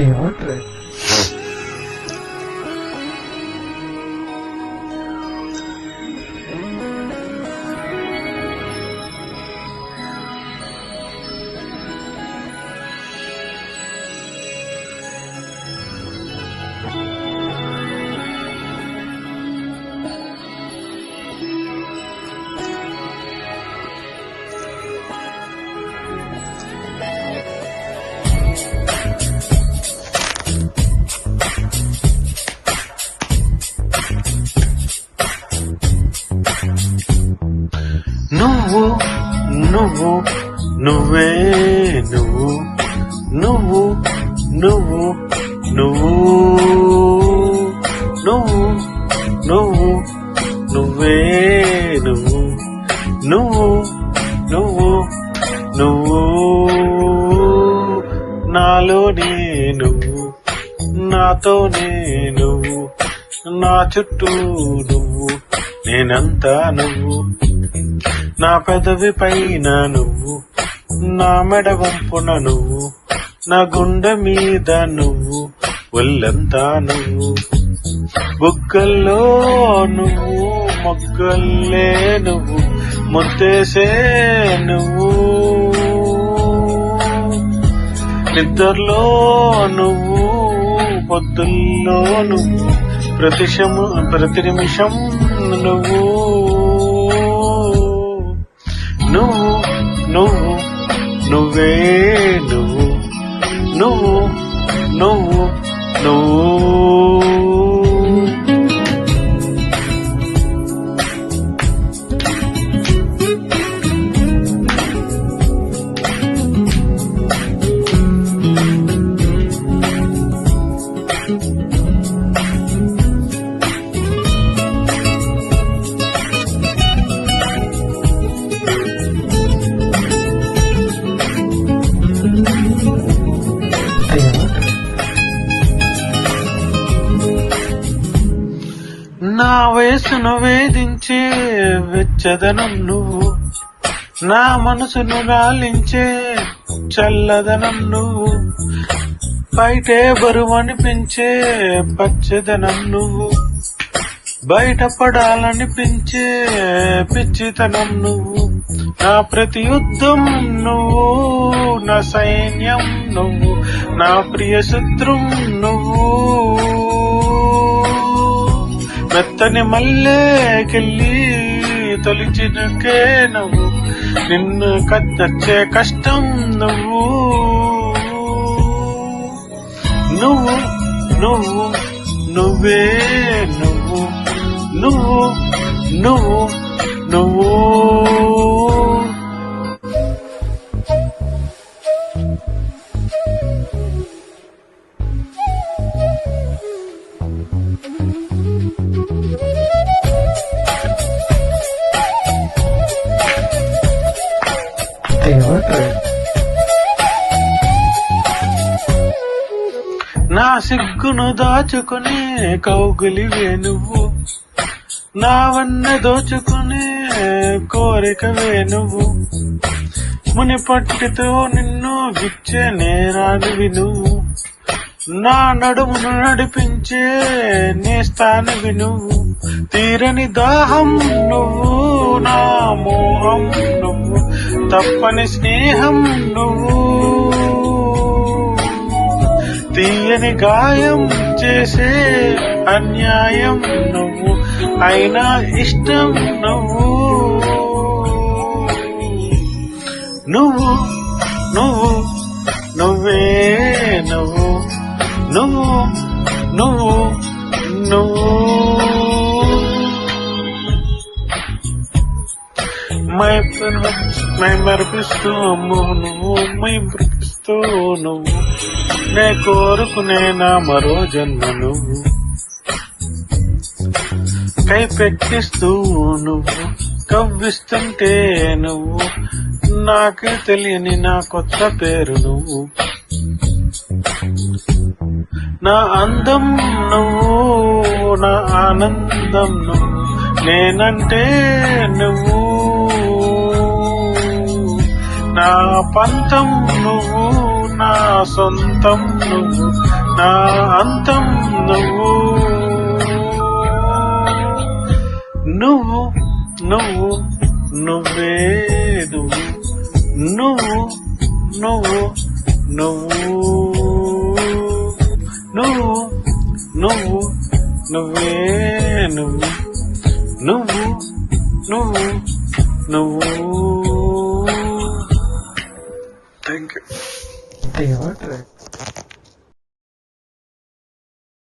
ఏమంటారు? నువ్వు నువ్వు నువ్వే నువ్వు నువ్వు నువ్వు నువ్వు నువ్వు నువ్వు నువ్వే నువ్వు నువ్వు నువ్వు నువ్వు నాలోనే నువ్వు నాతోనే నువ్వు నా చుట్టూ నువ్వు నేనంతా నువ్వు నా పెదవి పైన నువ్వు నా మెడ వంపున నువ్వు నా గుండె మీద నువ్వు ఒళ్ళంతా నువ్వు బుగ్గల్లో నువ్వు మొగ్గల్లే నువ్వు ముద్దేసే నువ్వు నిద్రలో నువ్వు పొద్దుల్లో నువ్వు ప్రతి నిమిషం నువ్వు నువ్వు నువ్వు నువ్వే నువ్వు నువ్వు నువ్వు నువ్వు నా వయసును వేధించే వెచ్చదనం నువ్వు నా మనసును రాలించే చల్లదనం నువ్వు బయటే బరువనిపించే పచ్చదనం నువ్వు బయటపడాలనిపించే పిచ్చితనం నువ్వు నా ప్రతి యుద్ధం నువ్వు నా సైన్యం నువ్వు నా ప్రియ శత్రుం నువ్వు మెత్తని మల్లెకెళ్ళి తొలిచినకే నువ్వు నిన్ను కచ్చే కష్టం నువ్వు నువ్వు నువ్వు నువ్వే నువ్వు నువ్వు నువ్వు నువ్వు ఏమంటారు? నా సిగ్గును దాచుకునే కౌగులివే నువ్వు నా వన్న దోచుకునే కోరికవే నువ్వు మునిపట్టితో నిన్ను గిచ్చే నేరానివి నువ్వు నా నడుమును నడిపించే నేస్తానివి నువ్వు తీరని దాహం నువ్వు నా మోహం నువ్వు తప్పని స్నేహం నువ్వు తీయని గాయం చేసే అన్యాయం నువ్వు అయినా ఇష్టం నువ్వు నువ్వు నువ్వు నువ్వే నువ్వు నువ్వు నువ్వు నువ్వు మై మరిపిస్తూ అమ్ము నువ్వు మై మరిపిస్తూ నువ్వు నే కోరుకునే నా మరో జన్మ నువ్వు కై పెట్టిస్తూ నువ్వు కవ్విస్తుంటే నువ్వు నాకే తెలియని నా కొత్త పేరు నువ్వు నా అందం నువ్వు నా ఆనందం నువ్వు నేనంటే నువ్వు నా పంతం నువ్వు నా సొంతం నువ్వు, నా అంతం నువ్వు. నువ్వు నువ్వు నువ్వే నువ్వు, నువ్వు నువ్వు నువ్వు, నువ్వు నువ్వు నువ్వే నువ్వు, నువ్వు నువ్వు నువ్వు. Thank you.